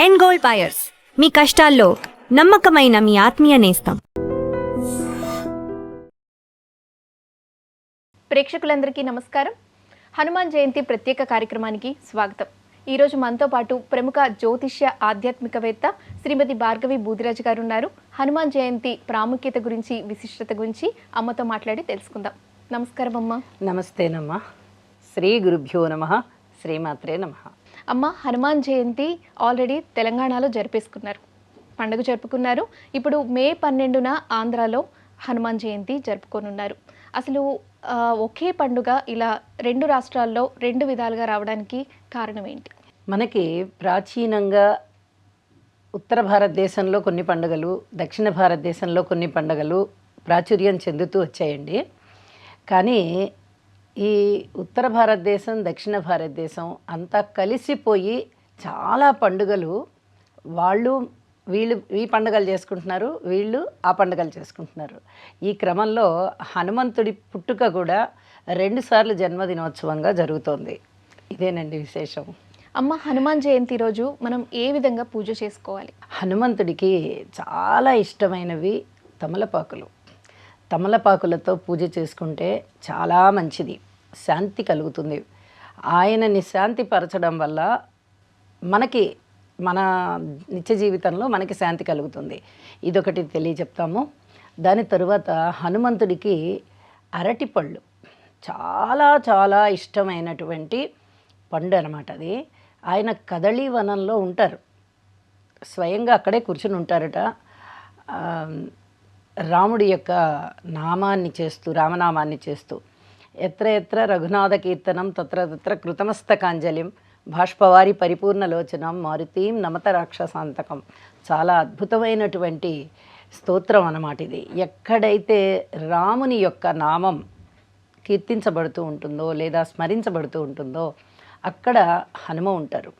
End gold buyers, మీ కష్టాల్లో నమ్మకమైన మీ ఆత్మీయ నేస్తం. ప్రేక్షకులందరికీ నమస్కారం. హనుమాన్ జయంతి ప్రత్యేక కార్యక్రమానికి స్వాగతం. ఈరోజు మనతో పాటు ప్రముఖ జ్యోతిష్య ఆధ్యాత్మికవేత్త శ్రీమతి భార్గవి బూదిరాజు గారు ఉన్నారు. హనుమాన్ జయంతి ప్రాముఖ్యత గురించి, విశిష్టత గురించి అమ్మతో మాట్లాడి తెలుసుకుందాం. నమస్కారం అమ్మ. నమస్తేనమ్మా. శ్రీ గురుభ్యో నమః. శ్రీమాత్రే నమః. అమ్మ, హనుమాన్ జయంతి ఆల్రెడీ తెలంగాణలో పండుగ జరుపుకున్నారు. ఇప్పుడు మే 12న ఆంధ్రాలో హనుమాన్ జయంతి జరుపుకోనున్నారు. అసలు ఒకే పండుగ ఇలా రెండు రాష్ట్రాల్లో రెండు విధాలుగా రావడానికి కారణం ఏంటి? మనకి ప్రాచీనంగా ఉత్తర భారతదేశంలో కొన్ని పండుగలు, దక్షిణ భారతదేశంలో కొన్ని పండుగలు ప్రాచుర్యం చెందుతూ వచ్చాయండి. కానీ ఈ ఉత్తర భారతదేశం, దక్షిణ భారతదేశం అంతా కలిసిపోయి చాలా పండుగలు వీళ్ళు ఈ పండుగలు చేసుకుంటున్నారు, వీళ్ళు ఆ పండుగలు చేసుకుంటున్నారు. ఈ క్రమంలో హనుమంతుడి పుట్టుక కూడా 2 సార్లు జన్మదినోత్సవంగా జరుగుతోంది. ఇదేనండి విశేషం. అమ్మ, హనుమాన్ జయంతి రోజు మనం ఏ విధంగా పూజ చేసుకోవాలి? హనుమంతుడికి చాలా ఇష్టమైనవి తమలపాకులు. తమలపాకులతో పూజ చేసుకుంటే చాలా మంచిది, శాంతి కలుగుతుంది. ఆయనని శాంతిపరచడం వల్ల మన నిత్య జీవితంలో మనకి శాంతి కలుగుతుంది. ఇదొకటి తెలియచెప్తాము. దాని తరువాత హనుమంతుడికి అరటిపళ్ళు చాలా చాలా ఇష్టమైనటువంటి పండు అన్నమాట. అది ఆయన కదళీ వనంలో ఉంటారు, స్వయంగా అక్కడే కూర్చుని ఉంటారట. రాముడి యొక్క నామాన్ని చేస్తూ, రామనామాన్ని చేస్తూ, ఎత్ర ఎత్ర రఘునాథ కీర్తనం తత్ర తత్ర కృతమస్తకాంజలిం బాష్పవారి పరిపూర్ణలోచనం మారుతీం నమత రాక్షసాంతకం. చాలా అద్భుతమైనటువంటి స్తోత్రం అన్నమాట ఇది. ఎక్కడైతే రాముని యొక్క నామం కీర్తించబడుతూ ఉంటుందో లేదా స్మరించబడుతూ ఉంటుందో అక్కడ హనుమ ఉంటారు.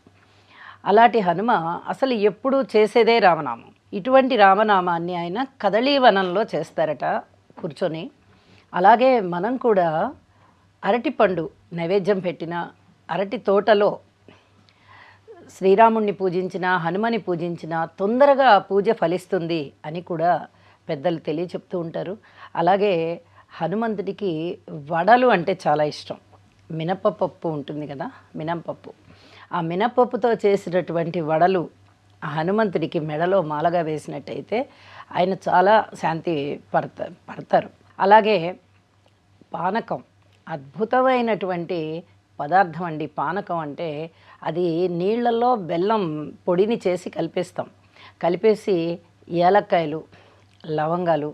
అలాంటి హనుమ అసలు ఎప్పుడూ చేసేదే రామనామం. ఇటువంటి రామనామాన్ని ఆయన కదళీవనంలో చేస్తారట కూర్చొని. అలాగే మనం కూడా అరటిపండు నైవేద్యం పెట్టిన అరటి తోటలో శ్రీరాముణ్ణి పూజించిన, హనుమని పూజించిన తొందరగా పూజ ఫలిస్తుంది అని కూడా పెద్దలు తెలియచెప్తూ ఉంటారు. అలాగే హనుమంతుడికి వడలు అంటే చాలా ఇష్టం. మినపప్పు ఉంటుంది కదా, మినపప్పు. ఆ మినపప్పుతో చేసినటువంటి వడలు హనుమంతుడికి మెడలో మాలగా వేసినట్టయితే ఆయన చాలా శాంతి పడతారు. అలాగే పానకం అద్భుతమైనటువంటి పదార్థం అండి. పానకం అంటే అది నీళ్లలో బెల్లం పొడిని చేసి కలిపేసి ఏలక్కాయలు, లవంగాలు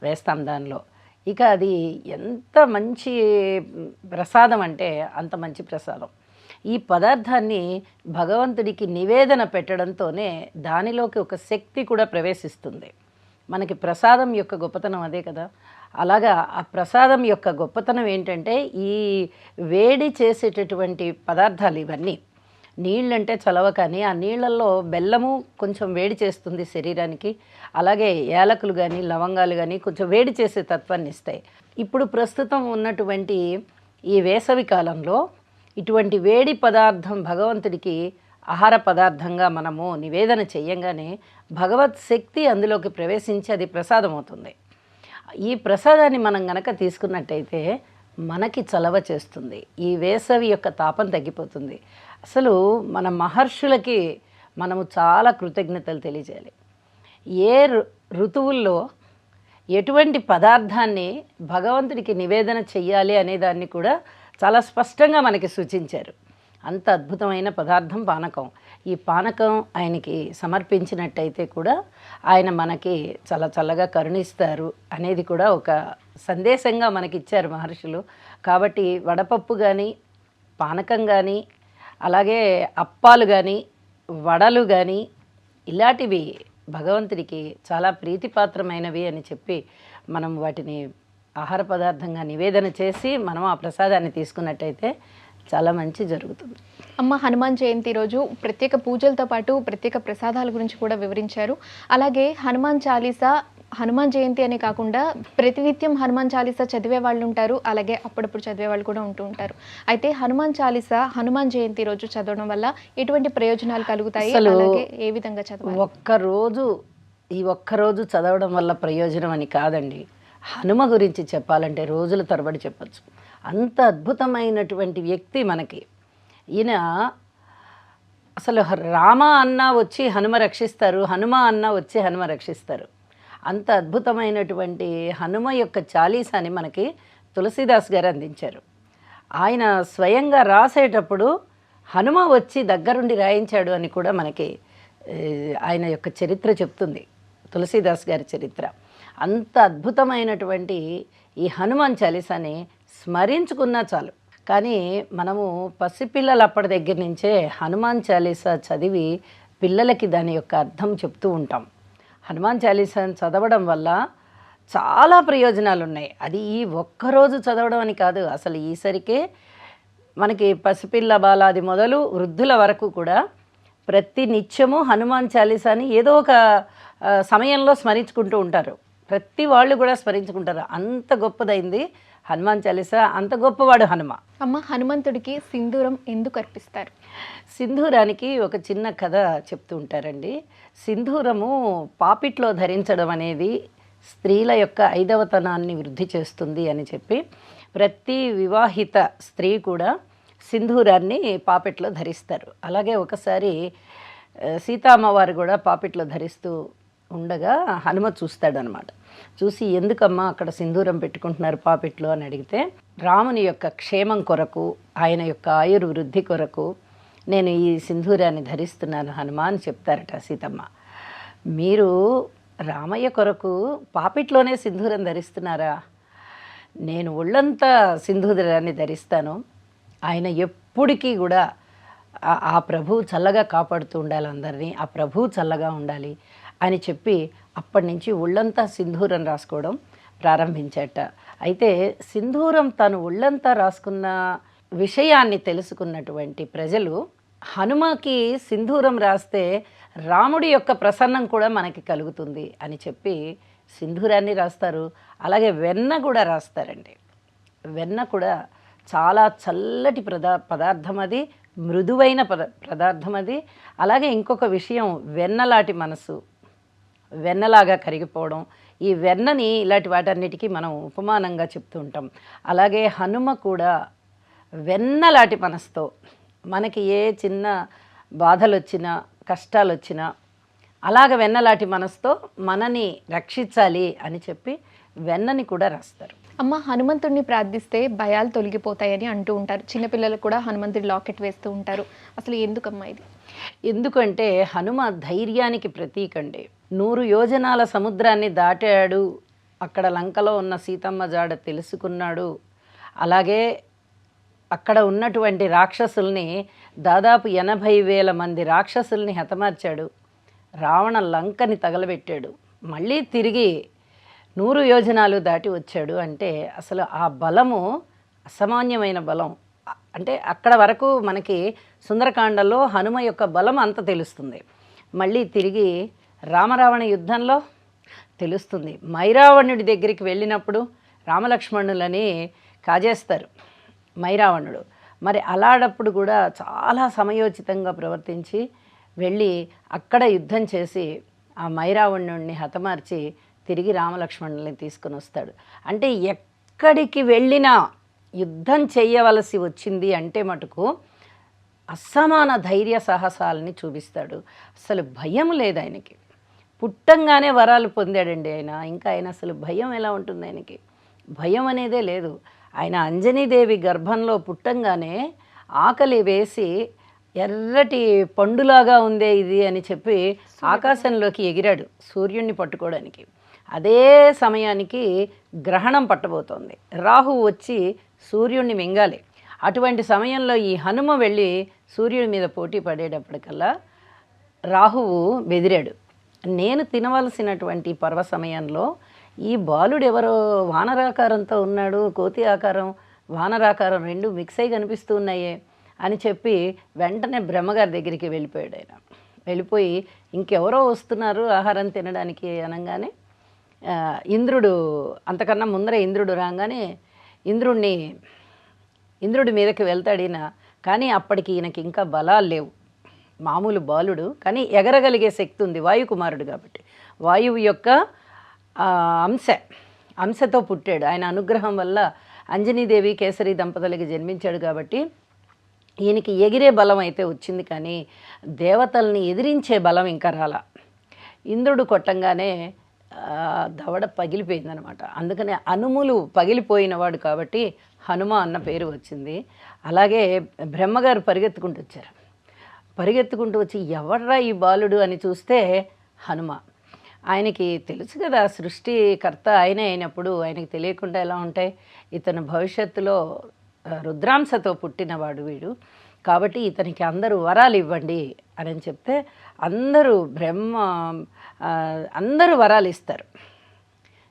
వేస్తాం దానిలో. ఇక అది ఎంత మంచి ప్రసాదం అంటే అంత మంచి ప్రసాదం. ఈ పదార్థాన్ని భగవంతుడికి నివేదన పెట్టడంతోనే దానిలోకి ఒక శక్తి కూడా ప్రవేశిస్తుంది. మనకి ప్రసాదం యొక్క గొప్పతనం అదే కదా. అలాగా ఆ ప్రసాదం యొక్క గొప్పతనం ఏంటంటే ఈ వేడి చేసేటటువంటి పదార్థాలు ఇవన్నీ. నీళ్ళంటే చలవ, కానీ ఆ నీళ్ళల్లో బెల్లము కొంచెం వేడి చేస్తుంది శరీరానికి. అలాగే యాలకులు కానీ, లవంగాలు కానీ కొంచెం వేడి చేసే తత్వాన్ని ఇస్తాయి. ఇప్పుడు ప్రస్తుతం ఉన్నటువంటి ఈ వేసవి కాలంలో ఇటువంటి వేడి పదార్థం భగవంతుడికి ఆహార పదార్థంగా మనము నివేదన చేయంగానే భగవత్ శక్తి అందులోకి ప్రవేశించి అది ప్రసాదం అవుతుంది. ఈ ప్రసాదాన్ని మనం గనక తీసుకున్నట్టయితే మనకి చలవ చేస్తుంది. ఈ వేసవి యొక్క తాపం తగ్గిపోతుంది. అసలు మన మహర్షులకి మనము చాలా కృతజ్ఞతలు తెలియజేయాలి. ఏ ఋతువుల్లో ఎటువంటి పదార్థాన్ని భగవంతుడికి నివేదన చెయ్యాలి అనే దాన్ని కూడా చాలా స్పష్టంగా మనకి సూచించారు. అంత అద్భుతమైన పదార్థం పానకం. ఈ పానకం ఆయనకి సమర్పించినట్టయితే కూడా ఆయన మనకి చాలా చల్లగా కరుణిస్తారు అనేది కూడా ఒక సందేశంగా మనకి ఇచ్చారు మహర్షులు. కాబట్టి వడపప్పు కానీ, పానకం కానీ, అలాగే అప్పాలు కానీ, వడలు కానీ ఇలాంటివి భగవంతుడికి చాలా ప్రీతిపాత్రమైనవి అని చెప్పి మనం వాటిని ఆహార పదార్థంగా నివేదన చేసి మనం ఆ ప్రసాదాన్ని తీసుకున్నట్టయితే చాలా మంచి జరుగుతుంది. అమ్మ, హనుమాన్ జయంతి రోజు ప్రత్యేక పూజలతో పాటు ప్రత్యేక ప్రసాదాల గురించి కూడా వివరించారు. అలాగే హనుమాన్ చాలీసా హనుమాన్ జయంతి అనే కాకుండా ప్రతినిత్యం హనుమాన్ చాలీసా చదివే వాళ్ళు ఉంటారు, అలాగే అప్పుడప్పుడు చదివే వాళ్ళు కూడా ఉంటూ ఉంటారు. అయితే హనుమాన్ చాలీసా హనుమాన్ జయంతి రోజు చదవడం వల్ల ఎటువంటి ప్రయోజనాలు కలుగుతాయి, అలాగే ఏ విధంగా చదవాలి? ఒక్కరోజు చదవడం వల్ల ప్రయోజనం అని కాదండి. హనుమ గురించి చెప్పాలంటే రోజుల తరబడి చెప్పచ్చు. అంత అద్భుతమైనటువంటి వ్యక్తి మనకి. ఈయన అసలు రామ అన్నా వచ్చి హనుమ రక్షిస్తారు, హనుమ అన్నా వచ్చి హనుమ రక్షిస్తారు. అంత అద్భుతమైనటువంటి హనుమ యొక్క చాలీసాని మనకి తులసీదాస్ గారు అందించారు. ఆయన స్వయంగా రాసేటప్పుడు హనుమ వచ్చి దగ్గరుండి రాయించాడు అని కూడా మనకి ఆయన యొక్క చరిత్ర చెప్తుంది, తులసీదాస్ గారి చరిత్ర. అంత అద్భుతమైనటువంటి ఈ హనుమాన్ చాలీసాని స్మరించుకున్నా చాలు. కానీ మనము పసిపిల్లలు అప్పటి దగ్గర నుంచే హనుమాన్ చాలీసా చదివి పిల్లలకి దాని యొక్క అర్థం చెప్తూ ఉంటాం. హనుమాన్ చాలీసాని చదవడం వల్ల చాలా ప్రయోజనాలు ఉన్నాయి. అది ఈ ఒక్కరోజు చదవడం అని కాదు, అసలు ఈసరికే మనకి పసిపిల్ల బాలాది మొదలు వృద్ధుల వరకు కూడా ప్రతి నిత్యము హనుమాన్ చాలీసాని ఏదో ఒక సమయంలో స్మరించుకుంటూ ఉంటారు. ప్రతి వాళ్ళు కూడా స్మరించుకుంటారు. అంత గొప్పదైంది హనుమాన్ చాలీసా, అంత గొప్పవాడు హనుమ. అమ్మ, హనుమంతుడికి సింధూరం ఎందుకు అర్పిస్తారు? సింధూరానికి ఒక చిన్న కథ చెప్తూ ఉంటారండి. సింధూరము పాపిట్లో ధరించడం అనేది స్త్రీల యొక్క ఐదవతనాన్ని వృద్ధి చేస్తుంది అని చెప్పి ప్రతి వివాహిత స్త్రీ కూడా సింధూరాన్ని పాపిట్లో ధరిస్తారు. అలాగే ఒకసారి సీతామ్మవారు కూడా పాపిట్లో ధరిస్తూ ఉండగా హనుమ చూస్తాడనమాట. చూసి ఎందుకమ్మా అక్కడ సింధూరం పెట్టుకుంటున్నారు పాపిట్లో అని అడిగితే, రాముని యొక్క క్షేమం కొరకు, ఆయన యొక్క ఆయుర్వృద్ధి కొరకు నేను ఈ సింధూరాన్ని ధరిస్తున్నాను హనుమ అని చెప్తారట సీతమ్మ. మీరు రామయ్య కొరకు పాపిట్లోనే సింధూరం ధరిస్తున్నారా? నేను ఒళ్ళంతా సింధూరాన్ని ధరిస్తాను, ఆయన ఎప్పటికీ కూడా ఆ ప్రభువు చల్లగా కాపాడుతూ ఉండాలి అందరినీ, ఆ ప్రభువు చల్లగా ఉండాలి అని చెప్పి అప్పటి నుంచి ఒళ్ళంతా సింధూరం రాసుకోవడం ప్రారంభించాట. అయితే సింధూరం తను ఒళ్ళంతా రాసుకున్న విషయాన్ని తెలుసుకున్నటువంటి ప్రజలు హనుమకి సింధూరం రాస్తే రాముడి యొక్క ప్రసన్నం కూడా మనకి కలుగుతుంది అని చెప్పి సింధూరాన్ని రాస్తారు. అలాగే వెన్న కూడా రాస్తారండి. వెన్న కూడా చాలా చల్లటి పదార్థం అది, మృదువైన పదార్థం అది. అలాగే ఇంకొక విషయం, వెన్నలాంటి మనసు, వెన్నలాగా కరిగిపోవడం, ఈ వెన్నని ఇలాంటి వాటన్నిటికీ మనం ఉపమానంగా చెప్తూ ఉంటాం. అలాగే హనుమ కూడా వెన్నలాంటి మనసుతో మనకి ఏ చిన్న బాధలు వచ్చినా కష్టాలు వచ్చినా అలాగ వెన్నలాంటి మనసుతో మనని రక్షించాలి అని చెప్పి వెన్నని కూడా రాస్తారు. అమ్మ, హనుమంతుడిని ప్రార్థిస్తే భయాలు తొలగిపోతాయని అంటూ ఉంటారు. చిన్నపిల్లలు కూడా హనుమంతుడి లాకెట్ వేస్తూ ఉంటారు. అసలు ఎందుకమ్మా ఇది? ఎందుకంటే హనుమ ధైర్యానికి ప్రతీక అండి. 100 యోజనాల సముద్రాన్ని దాటాడు, అక్కడ లంకలో ఉన్న సీతమ్మ జాడ తెలుసుకున్నాడు. అలాగే అక్కడ ఉన్నటువంటి రాక్షసుల్ని దాదాపు 80,000 మంది రాక్షసుల్ని హతమార్చాడు. రావణ లంకని తగలబెట్టాడు. మళ్ళీ తిరిగి 100 యోజనాలు దాటి వచ్చాడు అంటే అసలు ఆ బలము అసామాన్యమైన బలం. అంటే అక్కడ వరకు మనకి సుందరకాండలో హనుమ యొక్క బలం అంత తెలుస్తుంది. మళ్ళీ తిరిగి రామరావణ యుద్ధంలో తెలుస్తుంది. మైరావణుడి దగ్గరికి వెళ్ళినప్పుడు రామలక్ష్మణులని కాజేస్తారు మైరావణుడు. మరి అలాడప్పుడు కూడా చాలా సమయోచితంగా ప్రవర్తించి వెళ్ళి అక్కడ యుద్ధం చేసి ఆ మైరావణుడిని హతమార్చి తిరిగి రామలక్ష్మణుల్ని తీసుకొని వస్తాడు. అంటే ఎక్కడికి వెళ్ళినా యుద్ధం చేయవలసి వచ్చింది అంటే మటుకు అసమాన ధైర్య సాహసాలని చూపిస్తాడు. అసలు భయం లేదు ఆయనకి. పుట్టంగానే వరాలు పొందాడండి ఆయన. ఇంకా ఆయన అసలు భయం ఎలా ఉంటుంది ఆయనకి? భయం అనేదే లేదు. ఆయన అంజనీదేవి గర్భంలో పుట్టంగానే ఆకలి వేసి ఎర్రటి పండులాగా ఉందే ఇది అని చెప్పి ఆకాశంలోకి ఎగిరాడు సూర్యుడిని పట్టుకోవడానికి. అదే సమయానికి గ్రహణం పట్టబోతోంది. రాహువు వచ్చి సూర్యుడిని మింగాలి. అటువంటి సమయంలో ఈ హనుమ వెళ్ళి సూర్యుడి మీద పోటీ పడేటప్పటికల్లా రాహువు బెదిరాడు. నేను తినవలసినటువంటి పర్వ సమయంలో ఈ బాలుడు ఎవరో వానరాకారంతో ఉన్నాడు, కోతి ఆకారం వానరాకారం రెండు మిక్స్ అయి కనిపిస్తూ ఉన్నాయే అని చెప్పి వెంటనే బ్రహ్మగారి దగ్గరికి వెళ్ళిపోయాడు. ఆయన వెళ్ళిపోయి ఇంకెవరో వస్తున్నారు ఆహారం తినడానికి అనగానే ఇంద్రుడు అంతకన్నా ముందర ఇంద్రుడు రాగానే ఇంద్రుడి మీదకి వెళ్తాడు ఈయన. కానీ అప్పటికి ఈయనకి ఇంకా బలాలు లేవు, మామూలు బాలుడు, కానీ ఎగరగలిగే శక్తి ఉంది, వాయుకుమారుడు కాబట్టి. వాయువు యొక్క అంశతో పుట్టాడు. ఆయన అనుగ్రహం వల్ల అంజనీదేవి కేసరి దంపతులకి జన్మించాడు కాబట్టి ఈయనకి ఎగిరే బలం అయితే వచ్చింది, కానీ దేవతల్ని ఎదిరించే బలం ఇంకా రాలా. ఇంద్రుడు కొట్టంగానే దవడ పగిలిపోయిందనమాట. అందుకనే అనుములు పగిలిపోయినవాడు కాబట్టి హనుమ అన్న పేరు వచ్చింది. అలాగే బ్రహ్మగారు పరిగెత్తుకుంటూ వచ్చి ఎవడ్రా ఈ బాలుడు అని చూస్తే హనుమ. ఆయనకి తెలుసు కదా, సృష్టికర్త ఆయనే అయినప్పుడు ఆయనకి తెలియకుండా ఎలా ఉంటాయి. ఇతను భవిష్యత్తులో రుద్రాంశతో పుట్టినవాడు వీడు, కాబట్టి ఇతనికి అందరూ వరాలు ఇవ్వండి అని చెప్తే అందరూ వరాలు ఇస్తారు.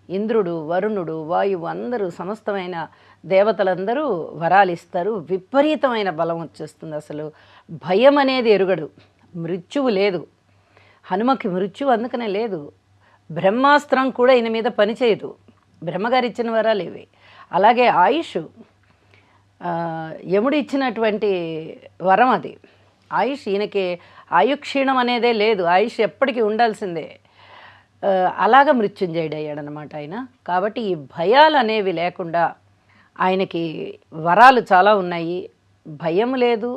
ఇంద్రుడు, వరుణుడు, వాయువు అందరూ సమస్తమైన దేవతలందరూ వరాలు ఇస్తారు. విపరీతమైన బలం వచ్చేస్తుంది. అసలు భయం అనేది ఎరుగడు, మృత్యువు లేదు హనుమకి. మృత్యువు అందుకనే లేదు. బ్రహ్మాస్త్రం కూడా ఈయన మీద పనిచేయదు, బ్రహ్మగారు ఇచ్చిన వరాలు ఇవి. అలాగే ఆయుష్ యముడు ఇచ్చినటువంటి వరం అది. ఆయుష్ ఈయనకి ఆయుక్షీణం అనేదే లేదు, ఆయుష్ ఎప్పటికీ ఉండాల్సిందే. అలాగ మృత్యుంజయుడు అయ్యాడనమాట ఆయన. కాబట్టి ఈ భయాలు అనేవి లేకుండా ఆయనకి వరాలు చాలా ఉన్నాయి, భయం లేదు,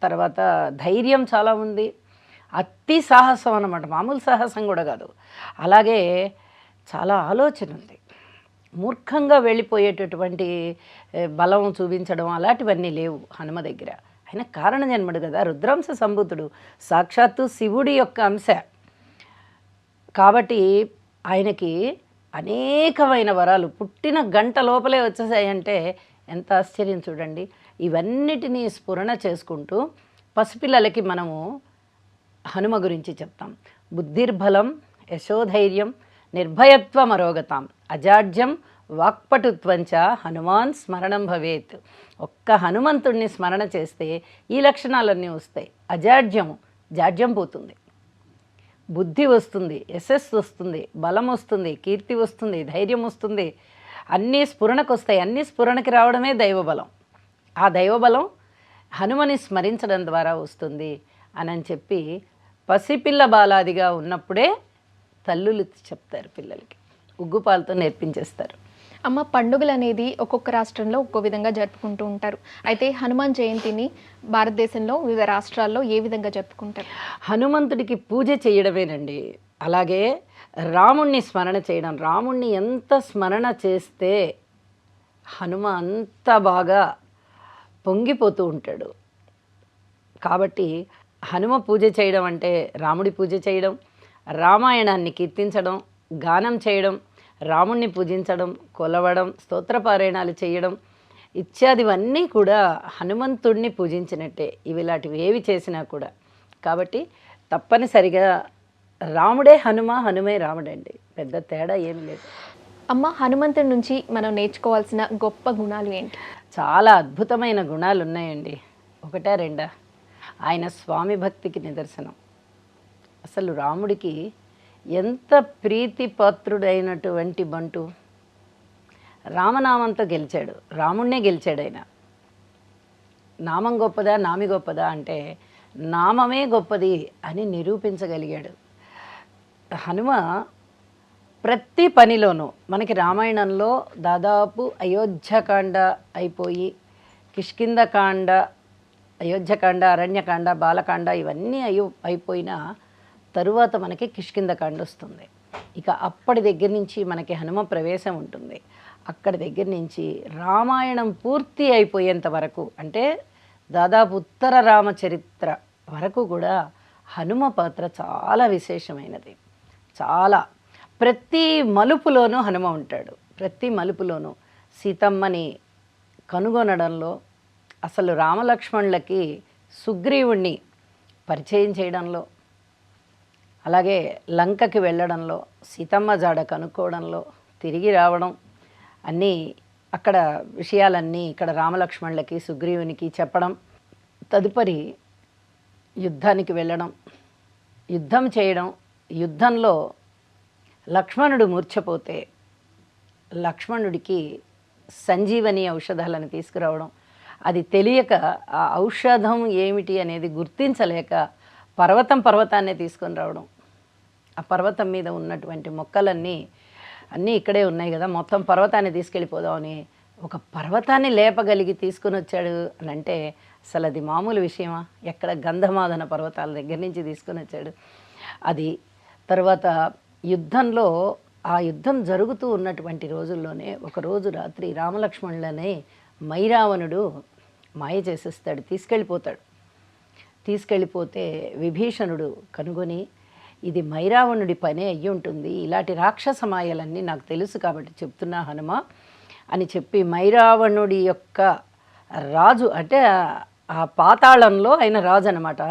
తర్వాత ధైర్యం చాలా ఉంది, అతి సాహసం అన్నమాట, మామూలు సాహసం కూడా కాదు. అలాగే చాలా ఆలోచన ఉంది, మూర్ఖంగా వెళ్ళిపోయేటటువంటి బలం చూపించడం అలాంటివన్నీ లేవు హనుమ దగ్గర. ఆయన కారణ జన్ముడు కదా, రుద్రాంశ సంభూతుడు, సాక్షాత్తు శివుడి యొక్క అంశ కాబట్టి ఆయనకి అనేకమైన వరాలు పుట్టిన గంట లోపలే వచ్చేసాయంటే ఎంత ఆశ్చర్యం చూడండి. ఇవన్నిటినీ స్ఫురణ చేసుకుంటూ పసిపిల్లలకి మనము హనుమ గురించి చెప్తాం. బుద్ధిర్బలం, యశోధైర్యం, నిర్భయత్వం అరోగతాం, అజాడ్యం వాక్పటుత్వంచ హనుమాన్ స్మరణం భవేత్. ఒక్క హనుమంతుడిని స్మరణ చేస్తే ఈ లక్షణాలన్నీ వస్తాయి. జాడ్యం పోతుంది, బుద్ధి వస్తుంది, యశస్సు వస్తుంది, బలం వస్తుంది, కీర్తి వస్తుంది, ధైర్యం వస్తుంది, అన్నీ స్ఫురణకు వస్తాయి. అన్నీ స్ఫురణకి రావడమే దైవబలం. ఆ దైవబలం హనుమని స్మరించడం ద్వారా వస్తుంది అని చెప్పి పసిపిల్ల బాలాదిగా ఉన్నప్పుడే తల్లులు చెప్తారు పిల్లలకి, ఉగ్గుపాలతో నేర్పించేస్తారు. అమ్మ, పండుగలు అనేది ఒక్కొక్క రాష్ట్రంలో ఒక్కో విధంగా జరుపుకుంటూ ఉంటారు. అయితే హనుమాన్ జయంతిని భారతదేశంలో వివిధ రాష్ట్రాల్లో ఏ విధంగా జరుపుకుంటారు? హనుమంతుడికి పూజ చేయడమేనండి. అలాగే రాముణ్ణి స్మరణ చేయడం. రాముణ్ణి ఎంత స్మరణ చేస్తే హనుమ అంత బాగా పొంగిపోతూ ఉంటాడు. కాబట్టి హనుమ పూజ చేయడం అంటే రాముడి పూజ చేయడం, రామాయణాన్ని కీర్తించడం, గానం చేయడం, రాముణ్ణి పూజించడం, కొలవడం, స్తోత్రపారాయణాలు చేయడం ఇత్యాదివన్నీ కూడా హనుమంతుడిని పూజించినట్టే. ఇలాంటివి ఏవి చేసినా కూడా. కాబట్టి తప్పనిసరిగా రాముడే హనుమ, హనుమే రాముడండి, పెద్ద తేడా ఏమి లేదు. అమ్మ, హనుమంతుడి నుంచి మనం నేర్చుకోవాల్సిన గొప్ప గుణాలు ఏంటి? చాలా అద్భుతమైన గుణాలు ఉన్నాయండి. ఒకటా రెండా? ఆయన స్వామి భక్తికి నిదర్శనం. అసలు రాముడికి ఎంత ప్రీతిపాత్రుడైనటువంటి బంటు, రామనామంతో గెలిచాడు, రాముణ్ణే గెలిచాడు ఆయన. నామం గొప్పదా, నామి గొప్పదా అంటే నామమే గొప్పది అని నిరూపించగలిగాడు. హనుమ ప్రతి పనిలోనూ మనకి రామాయణంలో దాదాపు అయోధ్యకాండ అయిపోయి కిష్కింధకాండ, అయోధ్యకాండ, అరణ్యకాండ, బాలకాండ ఇవన్నీ అయిపోయిన తరువాత మనకి కిష్కింధకాండ వస్తుంది. ఇక అప్పటి దగ్గర నుంచి మనకి హనుమ ప్రవేశం ఉంటుంది. అక్కడి దగ్గర నుంచి రామాయణం పూర్తి అయిపోయేంత వరకు, అంటే దాదాపు ఉత్తర రామచరిత్ర వరకు కూడా హనుమ పాత్ర చాలా విశేషమైనది. చాలా ప్రతి మలుపులోనూ హనుమ ఉంటాడు. ప్రతి మలుపులోనూ సీతమ్మని కనుగొనడంలో, అసలు రామలక్ష్మణులకి సుగ్రీవుణ్ణి పరిచయం చేయడంలో, అలాగే లంకకి వెళ్ళడంలో, సీతమ్మ జాడ కనుక్కోవడంలో, తిరిగి రావడం, అన్నీ అక్కడ విషయాలన్నీ ఇక్కడ రామలక్ష్మణులకి సుగ్రీవునికి చెప్పడం, తదుపరి యుద్ధానికి వెళ్ళడం, యుద్ధం చేయడం, యుద్ధంలో లక్ష్మణుడు మూర్ఛపోతే లక్ష్మణుడికి సంజీవని ఔషధాలను తీసుకురావడం, అది తెలియక ఆ ఔషధం ఏమిటి అనేది గుర్తించలేక పర్వతాన్నే తీసుకొని రావడం. ఆ పర్వతం మీద ఉన్నటువంటి మొక్కలన్నీ ఇక్కడే ఉన్నాయి కదా, మొత్తం పర్వతాన్ని తీసుకెళ్ళిపోదామని ఒక పర్వతాన్ని లేపగలిగి తీసుకొని వచ్చాడు అని అంటే అసలు అది మామూలు విషయమా? ఎక్కడ గంధమాదన పర్వతాల దగ్గర నుంచి తీసుకొని వచ్చాడు. అది తర్వాత యుద్ధంలో, ఆ యుద్ధం జరుగుతూ ఉన్నటువంటి రోజుల్లోనే ఒకరోజు రాత్రి రామలక్ష్మణులనే మైరావణుడు మాయ చేసేస్తాడు, తీసుకెళ్ళిపోతే విభీషణుడు కనుగొని ఇది మైరావణుడి పనే అయ్యి ఉంటుంది, ఇలాంటి రాక్షస మాయలన్నీ నాకు తెలుసు కాబట్టి చెప్తున్నా హనుమ అని చెప్పి మైరావణుడి యొక్క రాజు అంటే ఆ పాతాళంలో ఆయన రాజు అనమాట.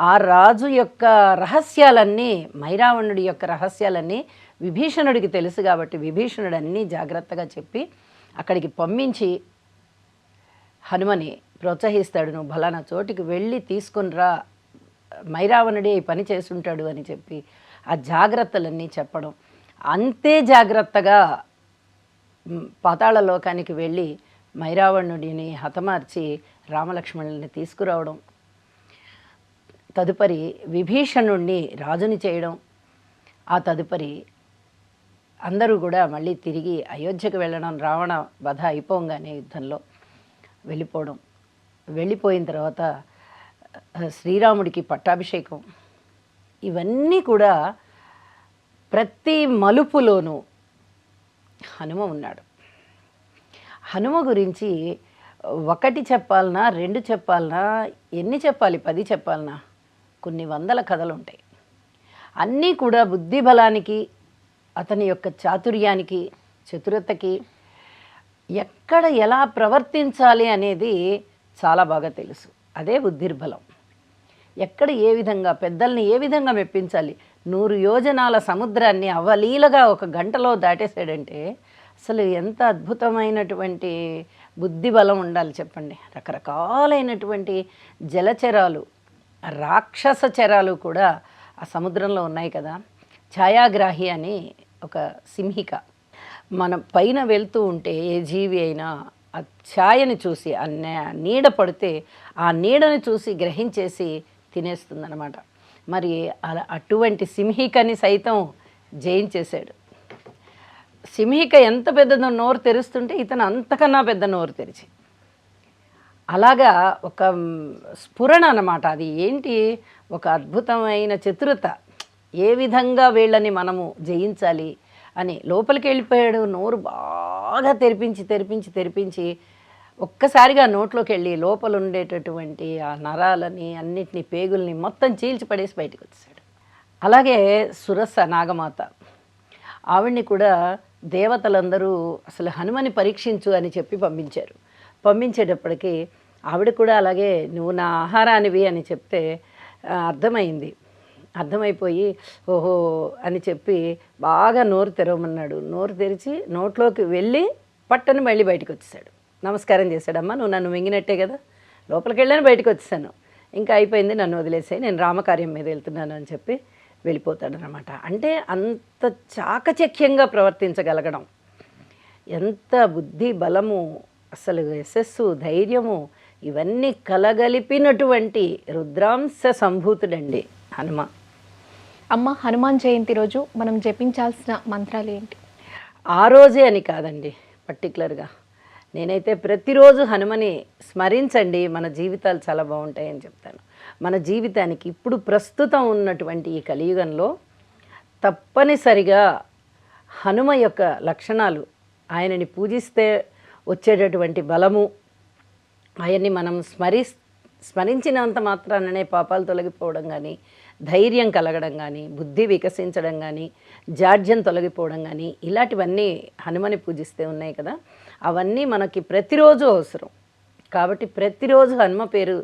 ఆ రాజు యొక్క రహస్యాలన్నీ, మైరావణుడి యొక్క రహస్యాలన్నీ విభీషణుడికి తెలుసు కాబట్టి విభీషణుడు అన్నీ జాగ్రత్తగా చెప్పి అక్కడికి పంపించి హనుమని ప్రోత్సహిస్తాడు. నువ్వు ఫలానా చోటికి వెళ్ళి తీసుకుని రా, మైరావణుడే ఈ పని చేస్తుంటాడు అని చెప్పి ఆ జాగ్రత్తలన్నీ చెప్పడం. అంతే జాగ్రత్తగా పాతాళ లోకానికి వెళ్ళి మైరావణుడిని హతమార్చి రామలక్ష్మణుల్ని తీసుకురావడం, తదుపరి విభీషణుణ్ణి రాజుని చేయడం, ఆ తదుపరి అందరూ కూడా మళ్ళీ తిరిగి అయోధ్యకు వెళ్ళడం, రావణ వధ అయిపోగానే యుద్ధంలో వెళ్ళిపోయిన తర్వాత శ్రీరాముడికి పట్టాభిషేకం, ఇవన్నీ కూడా ప్రతి మలుపులోనూ హనుమ ఉన్నాడు. హనుమ గురించి ఒకటి చెప్పాలన్నా, రెండు చెప్పాలన్నా, ఎన్ని చెప్పాలి, 10 చెప్పాలన్నా, కొన్ని వందల కథలు ఉంటాయి. అన్నీ కూడా బుద్ధి బలానికి, అతని యొక్క చాతుర్యానికి, చతురతకి, ఎక్కడ ఎలా ప్రవర్తించాలి అనేది చాలా బాగా తెలుసు. అదే బుద్ధిర్బలం. ఎక్కడ ఏ విధంగా పెద్దల్ని ఏ విధంగా మెప్పించాలి. 100 యోజనాల సముద్రాన్ని అవలీలగా 1 గంటలో దాటేసాడంటే అసలు ఎంత అద్భుతమైనటువంటి బుద్ధి బలం ఉండాలి చెప్పండి. రకరకాలైనటువంటి జలచరాలు, రాక్షస చరాలు కూడా ఆ సముద్రంలో ఉన్నాయి కదా. ఛాయాగ్రాహి అని ఒక సింహిక మన పైన వెళ్తూ ఉంటే ఏ జీవి అయినా ఆ ఛాయని చూసి, ఆ నీడ పడితే ఆ నీడని చూసి గ్రహించేసి తినేస్తుందన్నమాట. మరి అటువంటి సింహికని సైతం జయించేశాడు. సింహిక ఎంత పెద్దదో నోరు తెరుస్తుంటే ఇతను అంతకన్నా పెద్ద నోరు తెరిచి, అలాగా ఒక స్ఫురణ అన్నమాట. అది ఏంటి, ఒక అద్భుతమైన చతురత. ఏ విధంగా వీళ్ళని మనము జయించాలి అని లోపలికి వెళ్ళిపోయాడు. నోరు బాగా తెరిపించి ఒక్కసారిగా నోట్లోకి వెళ్ళి లోపల ఉండేటటువంటి ఆ నరాలని, అన్నిటినీ, పేగుల్ని మొత్తం చీల్చిపడేసి బయటకు వచ్చేసాడు. అలాగే సురస నాగమాత, ఆవిడ్ని కూడా దేవతలందరూ అసలు హనుమని పరీక్షించు అని చెప్పి పంపించేటప్పటికి ఆవిడ కూడా అలాగే నువ్వు నా ఆహారానివి అని చెప్తే అర్థమైపోయి ఓహో అని చెప్పి బాగా నోరు తెరవమన్నాడు. నోరు తెరిచి నోట్లోకి వెళ్ళి పట్టని మళ్ళీ బయటకు వచ్చేసాడు. నమస్కారం చేశాడమ్మా, నువ్వు నన్ను మింగినట్టే కదా, లోపలికి వెళ్ళాను, బయటకు వచ్చేసాను, ఇంకా అయిపోయింది, నన్ను వదిలేసాయి, నేను రామకార్యం మీద వెళ్తున్నాను అని చెప్పి వెళ్ళిపోతాడనమాట. అంటే అంత చాకచక్యంగా ప్రవర్తించగలగడం, ఎంత బుద్ధి బలము, అసలు యశస్సు, ధైర్యము, ఇవన్నీ కలగలిపినటువంటి రుద్రాంశ సంభూతుడండి హనుమ. అమ్మ, హనుమాన్ జయంతి రోజు మనం జపించాల్సిన మంత్రాలు ఏంటి? ఆ రోజే అని కాదండి, పర్టికులర్గా నేనైతే ప్రతిరోజు హనుమని స్మరించండి, మన జీవితాలు చాలా బాగుంటాయని చెప్తాను. మన జీవితానికి ఇప్పుడు ప్రస్తుతం ఉన్నటువంటి ఈ కలియుగంలో తప్పనిసరిగా హనుమ యొక్క లక్షణాలు, ఆయనని పూజిస్తే వచ్చేటటువంటి బలము, ఆయన్ని మనం స్మరించినంత మాత్రాననే పాపాలు తొలగిపోవడం కానీ, ధైర్యం కలగడం కానీ, బుద్ధి వికసించడం కానీ, జాడ్యం తొలగిపోవడం కానీ, ఇలాంటివన్నీ హనుమని పూజిస్తే ఉన్నాయి కదా, అవన్నీ మనకి ప్రతిరోజు అవసరం. కాబట్టి ప్రతిరోజు హనుమ పేరు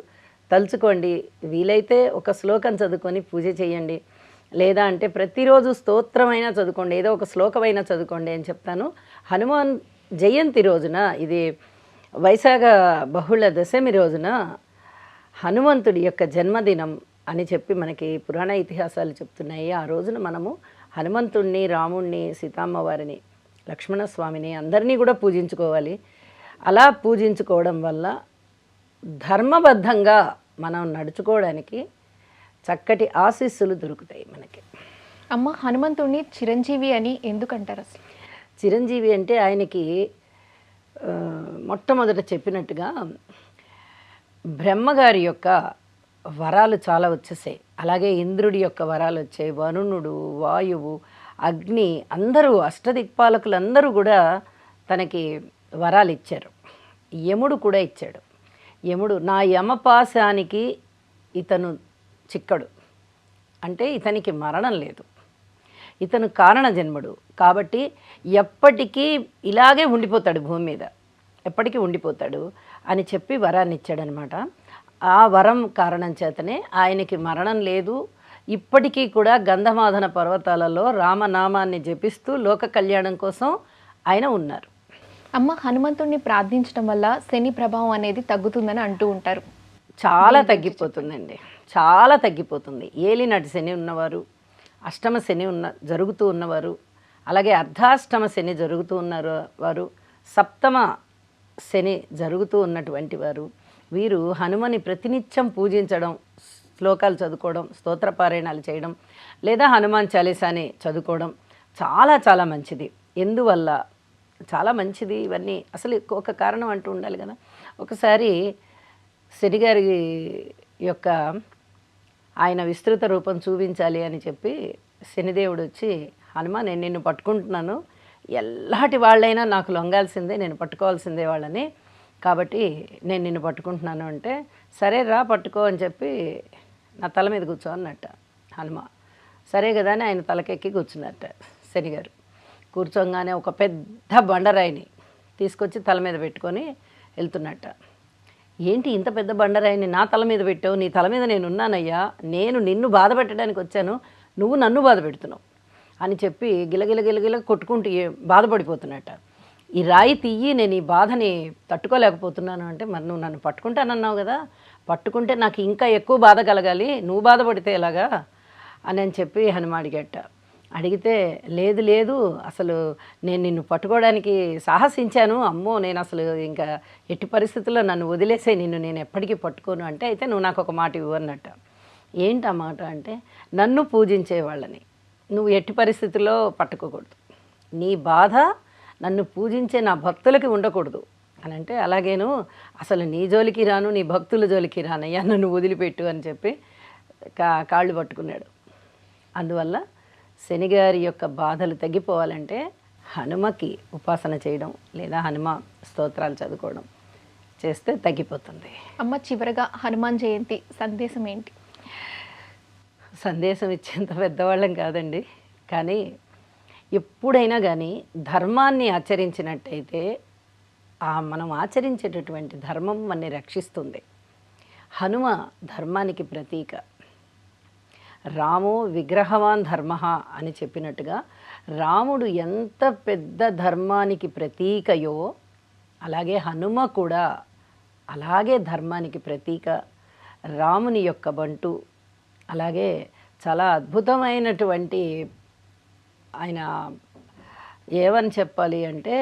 తలుచుకోండి. వీలైతే ఒక శ్లోకం చదువుకొని పూజ చేయండి, లేదా అంటే ప్రతిరోజు స్తోత్రమైనా చదువుకోండి, ఏదో ఒక శ్లోకమైనా చదువుకోండి అని చెప్తాను. హనుమాన్ జయంతి రోజున, ఇది వైశాఖ బహుళ దశమి రోజున హనుమంతుడి యొక్క జన్మదినం అని చెప్పి మనకి పురాణ ఇతిహాసాలు చెప్తున్నాయి. ఆ రోజున మనము హనుమంతుణ్ణి, రాముణ్ణి, సీతమ్మవారిని, లక్ష్మణస్వామిని అందరినీ కూడా పూజించుకోవాలి. అలా పూజించుకోవడం వల్ల ధర్మబద్ధంగా మనం నడుచుకోవడానికి చక్కటి ఆశీస్సులు దొరుకుతాయి మనకి. అమ్మ, హనుమంతుడిని చిరంజీవి అని ఎందుకంటారు అసలు? చిరంజీవి అంటే ఆయనకి మొట్టమొదట చెప్పినట్టుగా బ్రహ్మగారి యొక్క వరాలు చాలా వచ్చేసాయి. అలాగే ఇంద్రుడి యొక్క వరాలు వచ్చాయి. వరుణుడు, వాయువు, అగ్ని అందరూ అష్టదిక్పాలకులందరూ కూడా తనకి వరాలు ఇచ్చారు. యముడు కూడా ఇచ్చాడు. యముడు నా యమపాశానికి ఇతను చిక్కడు, అంటే ఇతనికి మరణం లేదు, ఇతను కారణ జన్ముడు కాబట్టి ఎప్పటికీ ఇలాగే ఉండిపోతాడు, భూమి మీద ఎప్పటికీ ఉండిపోతాడు అని చెప్పి వరాన్ని ఇచ్చాడనమాట. ఆ వరం కారణం చేతనే ఆయనకి మరణం లేదు. ఇప్పటికీ కూడా గంధమాదన పర్వతాలలో రామనామాన్ని జపిస్తూ లోక కళ్యాణం కోసం ఆయన ఉన్నారు. అమ్మ, హనుమంతుడిని ప్రార్థించడం వల్ల శని ప్రభావం అనేది తగ్గుతుందని అంటూ ఉంటారు. చాలా తగ్గిపోతుందండి, చాలా తగ్గిపోతుంది. ఏలినాటి శని ఉన్నవారు, అష్టమ శని జరుగుతూ ఉన్నవారు, అలాగే అర్ధాష్టమ శని జరుగుతూ ఉన్నారు వారు, సప్తమ శని జరుగుతూ ఉన్నటువంటి వారు, వీరు హనుమని ప్రతినిత్యం పూజించడం, శ్లోకాలు చదువుకోవడం, స్తోత్రపారాయణాలు చేయడం, లేదా హనుమాన్ చాలీసాని చదువుకోవడం చాలా చాలా మంచిది. ఎందువల్ల చాలా మంచిది ఇవన్నీ? అసలు ఒక కారణం అంటూ ఉండాలి కదా. ఒకసారి శనిగారి యొక్క ఆయన విస్తృత రూపం చూపించాలి అని చెప్పి శనిదేవుడు వచ్చి, హనుమ నేను నిన్ను పట్టుకుంటున్నాను, ఎలాంటి వాళ్ళైనా నాకు లొంగాల్సిందే, నేను పట్టుకోవాల్సిందే వాళ్ళని, కాబట్టి నేను నిన్ను పట్టుకుంటున్నాను అంటే, సరే రా పట్టుకో అని చెప్పి నా తల మీద కూర్చో అన్నట్ట హనుమ. సరే కదా అని ఆయన తలకెక్కి కూర్చున్నట్ట శనిగారు. కూర్చోగానే ఒక పెద్ద బండరాయిని తీసుకొచ్చి తల మీద పెట్టుకొని వెళ్తున్నట్ట. ఏంటి ఇంత పెద్ద బండరాయిని నా తల మీద పెట్టావు? నీ తల మీద నేను ఉన్నానయ్యా, నేను నిన్ను బాధ పెట్టడానికి వచ్చాను, నువ్వు నన్ను బాధ పెడుతున్నావు అని చెప్పి గిలగిల గిలగిల కొట్టుకుంటూ బాధపడిపోతున్నట్ట. ఈ రాయి తీయి, నేను ఈ బాధని తట్టుకోలేకపోతున్నాను అంటే, మరి నువ్వు నన్ను పట్టుకుంటానన్నావు కదా, పట్టుకుంటే నాకు ఇంకా ఎక్కువ బాధ కలగాలి, నువ్వు బాధపడితే ఎలాగా అని చెప్పి హనుమ అడిగట. అడిగితే లేదు లేదు, అసలు నేను నిన్ను పట్టుకోవడానికి సాహసించాను, అమ్మో నేను అసలు ఇంకా ఎట్టి పరిస్థితుల్లో నన్ను వదిలేసే, నిన్ను నేను ఎప్పటికీ పట్టుకోను అంటే, అయితే నువ్వు నాకు ఒక మాట ఇవ్వు అన్నట్ట. ఏంటి ఆ మాట అంటే, నన్ను పూజించే వాళ్ళని నువ్వు ఎట్టి పరిస్థితుల్లో పట్టుకోకూడదు, నీ బాధ నన్ను పూజించే నా భక్తులకి ఉండకూడదు అని అంటే, అలాగేను అసలు నీ జోలికి రాను, నీ భక్తుల జోలికి రానయ్యా, నన్ను వదిలిపెట్టు అని చెప్పి కాళ్ళు పట్టుకున్నాడు. అందువల్ల శనిగారి యొక్క బాధలు తగ్గిపోవాలంటే హనుమకి ఉపాసన చేయడం, లేదా హనుమ స్తోత్రాలు చదువుకోవడం చేస్తే తగ్గిపోతుంది. అమ్మ, చివరగా హనుమాన్ జయంతి సందేశం ఏంటి? సందేశం ఇచ్చేంత పెద్దవాళ్ళం కాదండి, కానీ ఎప్పుడైనా కానీ ధర్మాన్ని ఆచరించినట్టయితే మనం ఆచరించేటటువంటి ధర్మం మనని రక్షిస్తుంది. హనుమ ధర్మానికి ప్రతీక. రామో విగ్రహవాన్ ధర్మ అని చెప్పినట్టుగా రాముడు ఎంత పెద్ద ధర్మానికి ప్రతీకయో, అలాగే హనుమ కూడా అలాగే ధర్మానికి ప్రతీక, రాముని యొక్క బంటు. అలాగే చాలా అద్భుతమైనటువంటి ఆయన, ఏమని చెప్పాలి అంటే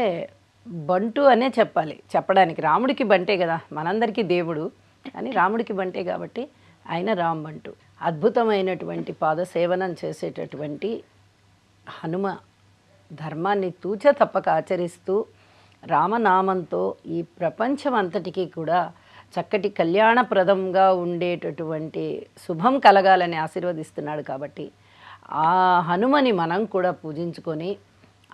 బంటు అనే చెప్పాలి చెప్పడానికి. రాముడికి బంటే కదా, మనందరికీ దేవుడు, కానీ రాముడికి బంటే కాబట్టి ఆయన రామ్ బంటు. అద్భుతమైనటువంటి పాదసేవనం చేసేటటువంటి హనుమ ధర్మాన్ని తూచ తప్పక ఆచరిస్తూ రామనామంతో ఈ ప్రపంచం అంతటికీ కూడా చక్కటి కళ్యాణప్రదంగా ఉండేటటువంటి శుభం కలగాలని ఆశీర్వదిస్తున్నాడు. కాబట్టి ఆ హనుమని మనం కూడా పూజించుకొని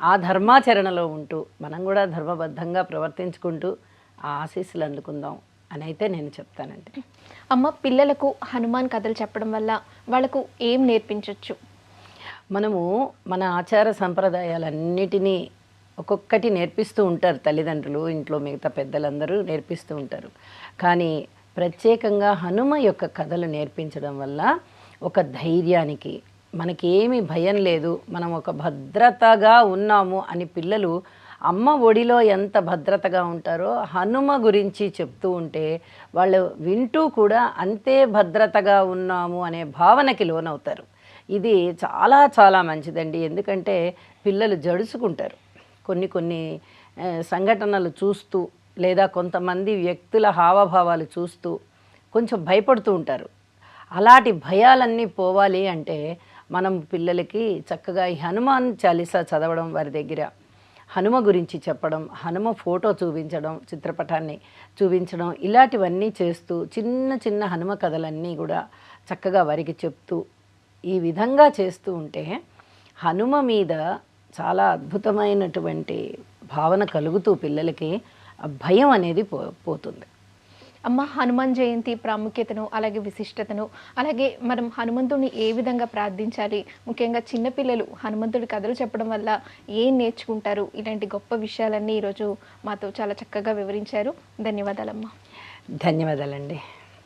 ఆ ధర్మాచరణలో ఉంటూ మనం కూడా ధర్మబద్ధంగా ప్రవర్తించుకుంటూ ఆ ఆశీస్సులు అందుకుందాం అని అయితే నేను చెప్తానండి. అమ్మ, పిల్లలకు హనుమాన్ కథలు చెప్పడం వల్ల వాళ్ళకు ఏం నేర్పించవచ్చు? మనము మన ఆచార సంప్రదాయాలన్నిటినీ ఒక్కొక్కటి నేర్పిస్తూ ఉంటారు తల్లిదండ్రులు, ఇంట్లో మిగతా పెద్దలందరూ నేర్పిస్తూ ఉంటారు. కానీ ప్రత్యేకంగా హనుమ యొక్క కథలు నేర్పించడం వల్ల ఒక ధైర్యానికి, మనకేమీ భయం లేదు, మనం ఒక భద్రతగా ఉన్నాము అని పిల్లలు అమ్మ ఒడిలో ఎంత భద్రతగా ఉంటారో హనుమ గురించి చెప్తూ ఉంటే వాళ్ళు వింటూ కూడా అంతే భద్రతగా ఉన్నాము అనే భావనకి లోనవుతారు. ఇది చాలా చాలా మంచిదండి. ఎందుకంటే పిల్లలు జడుచుకుంటారు. కొన్ని సంఘటనలు చూస్తూ లేదా కొంతమంది వ్యక్తుల హావభావాలు చూస్తూ కొంచెం భయపడుతూ ఉంటారు. అలాంటి భయాలన్నీ పోవాలి అంటే మనం పిల్లలకి చక్కగా ఈ హనుమాన్ చాలీసా చదవడం, వారి దగ్గర హనుమ గురించి చెప్పడం, హనుమ ఫోటో చూపించడం, చిత్రపటాన్ని చూపించడం, ఇలాంటివన్నీ చేస్తూ చిన్న చిన్న హనుమ కథలన్నీ కూడా చక్కగా వారికి చెప్తూ ఈ విధంగా చేస్తూ ఉంటే హనుమ మీద చాలా అద్భుతమైనటువంటి భావన కలుగుతూ పిల్లలకి ఆ భయం అనేది పోతుంది. అమ్మ, హనుమాన్ జయంతి ప్రాముఖ్యతను, అలాగే విశిష్టతను, అలాగే మనం హనుమంతుడిని ఏ విధంగా ప్రార్థించాలి, ముఖ్యంగా చిన్నపిల్లలు హనుమంతుడి కథలు చెప్పడం వల్ల ఏం నేర్చుకుంటారు, ఇలాంటి గొప్ప విషయాలన్నీ ఈరోజు మాతో చాలా చక్కగా వివరించారు. ధన్యవాదాలమ్మా. ధన్యవాదాలండి.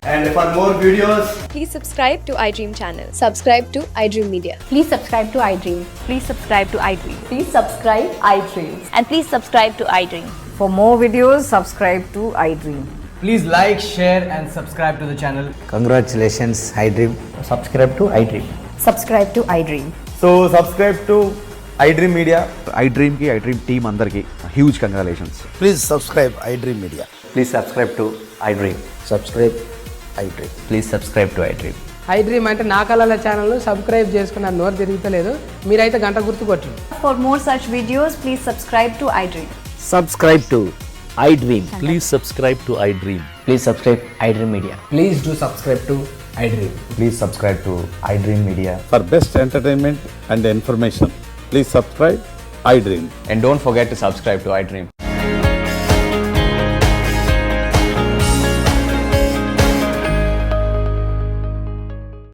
And for more videos, Please subscribe to iDream channel. Subscribe to iDream Media. Please subscribe to iDream. Please subscribe to iDream. Please subscribe iDream. And please subscribe to iDream. For more videos, subscribe to iDream. please like, share and subscribe to the channel. Congratulations, iDream. Subscribe to iDream. Subscribe to iDream. So subscribe to iDream Media. iDream की iDream team अंदर की huge congratulations. Please subscribe iDream Media. Please subscribe to iDream. Subscribe iDream. Please subscribe to iDream. iDream అంటే నా కళల channel subscribe చేసుకున్న నోరు తిరుగుతలేదు, మీరైతే గంట గుర్తు కొట్టండి. For more such videos, please subscribe to iDream. Subscribe to iDream. Please subscribe to iDream. Please subscribe iDream Media. Please do subscribe to iDream. Please subscribe to iDream Media. For best entertainment and information, please subscribe iDream. And don't forget to subscribe to iDream.